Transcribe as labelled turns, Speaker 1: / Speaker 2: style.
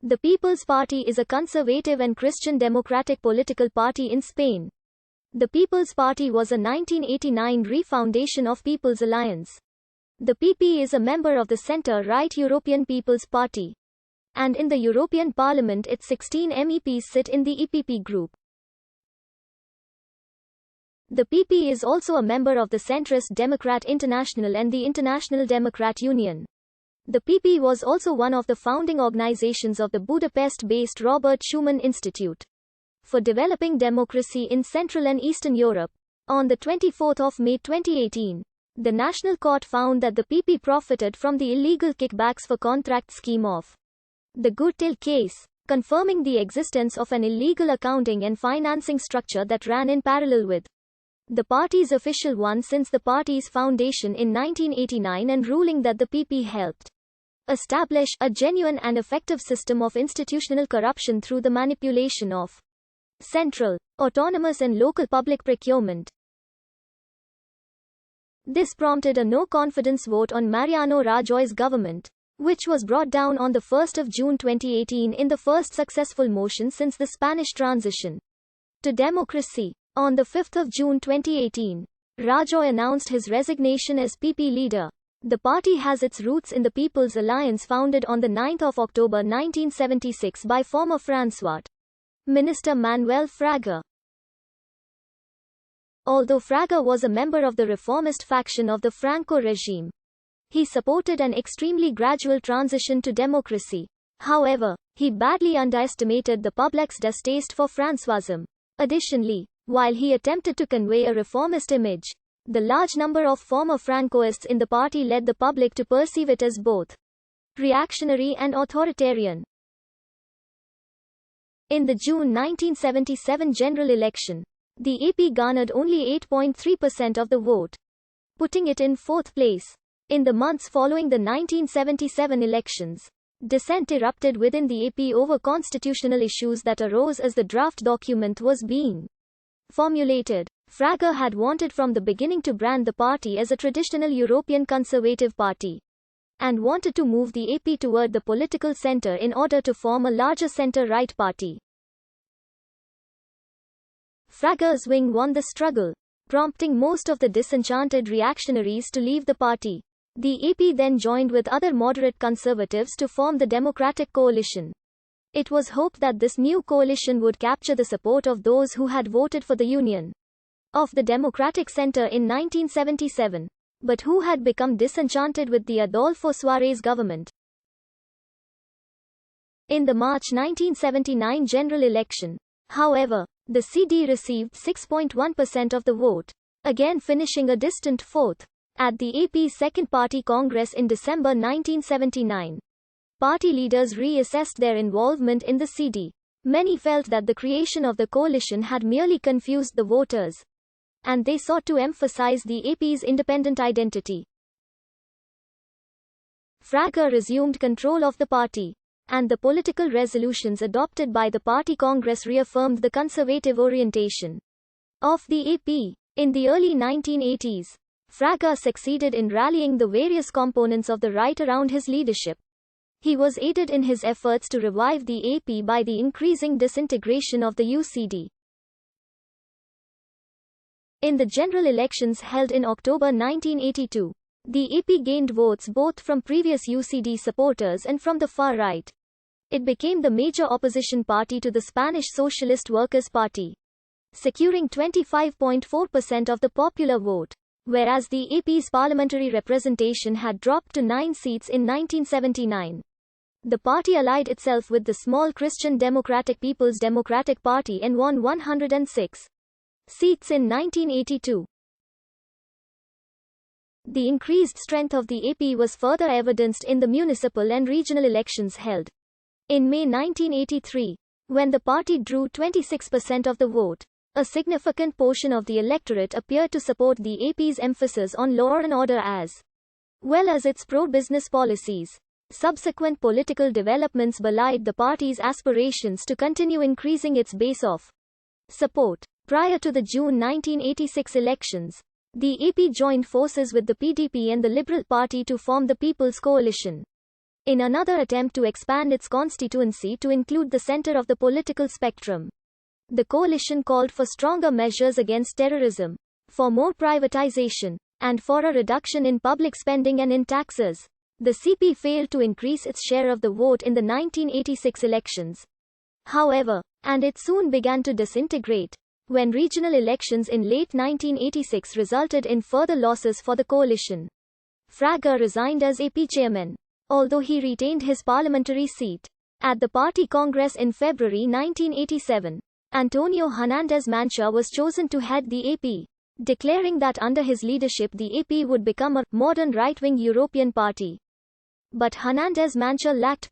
Speaker 1: The People's Party is a conservative and Christian democratic political party in Spain. The People's Party was a 1989 refoundation of People's Alliance. The PP is a member of the centre-right European People's Party. And in the European Parliament its 16 MEPs sit in the EPP group. The PP is also a member of the centrist Democrat International and the International Democrat Union. The PP was also one of the founding organizations of the Budapest-based Robert Schuman Institute for Developing Democracy in Central and Eastern Europe. On the 24th of May 2018, the National Court found that the PP profited from the illegal kickbacks for contract scheme of the Gürtel case, confirming the existence of an illegal accounting and financing structure that ran in parallel with the party's official one since the party's foundation in 1989 and ruling that the PP helped establish a genuine and effective system of institutional corruption through the manipulation of central, autonomous and local public procurement. This prompted a no-confidence vote on Mariano Rajoy's government, which was brought down on 1 June 2018 in the first successful motion since the Spanish transition to democracy. On 5 June 2018, Rajoy announced his resignation as PP leader. The party has its roots in the People's Alliance founded on 9 October 1976 by former François Minister Manuel Fraga. Although Fraga was a member of the reformist faction of the Franco regime, he supported an extremely gradual transition to democracy. However, he badly underestimated the public's distaste for Françoisism. Additionally, while he attempted to convey a reformist image, the large number of former Francoists in the party led the public to perceive it as both reactionary and authoritarian. In the June 1977 general election, the AP garnered only 8.3% of the vote, putting it in fourth place. In the months following the 1977 elections, dissent erupted within the AP over constitutional issues that arose as the draft document was being formulated. Fraga had wanted from the beginning to brand the party as a traditional European conservative party, and wanted to move the AP toward the political center in order to form a larger center-right party. Fraga's wing won the struggle, prompting most of the disenchanted reactionaries to leave the party. The AP then joined with other moderate conservatives to form the Democratic Coalition. It was hoped that this new coalition would capture the support of those who had voted for the Union of the Democratic Center in 1977, but who had become disenchanted with the Adolfo Suárez government. In the March 1979 general election, however, the CD received 6.1% of the vote, again finishing a distant fourth. At the AP's Second Party Congress in December 1979, party leaders reassessed their involvement in the CD. Many felt that the creation of the coalition had merely confused the voters, and they sought to emphasize the AP's independent identity. Fraga resumed control of the party, and the political resolutions adopted by the party Congress reaffirmed the conservative orientation of the AP. In the early 1980s, Fraga succeeded in rallying the various components of the right around his leadership. He was aided in his efforts to revive the AP by the increasing disintegration of the UCD. In the general elections held in October 1982, the AP gained votes both from previous UCD supporters and from the far right. It became the major opposition party to the Spanish Socialist Workers' Party, securing 25.4% of the popular vote, whereas the AP's parliamentary representation had dropped to 9 seats in 1979. The party allied itself with the small Christian Democratic People's Democratic Party and won 106 seats in 1982. The increased strength of the AP was further evidenced in the municipal and regional elections held in May 1983, when the party drew 26% of the vote. A significant portion of the electorate appeared to support the AP's emphasis on law and order as well as its pro-business policies. Subsequent political developments belied the party's aspirations to continue increasing its base of support. Prior to the June 1986 elections, the AP joined forces with the PDP and the Liberal Party to form the People's Coalition. in another attempt to expand its constituency to include the center of the political spectrum. The coalition called for stronger measures against terrorism, for more privatization, and for a reduction in public spending and in taxes. The CP failed to increase its share of the vote in the 1986 elections, however, and it soon began to disintegrate when regional elections in late 1986 resulted in further losses for the coalition. Fraga resigned as AP chairman, although he retained his parliamentary seat. At the party congress in February 1987, Antonio Hernández Mancha was chosen to head the AP, declaring that under his leadership the AP would become a modern right-wing European party. But Hernández Mancha lacked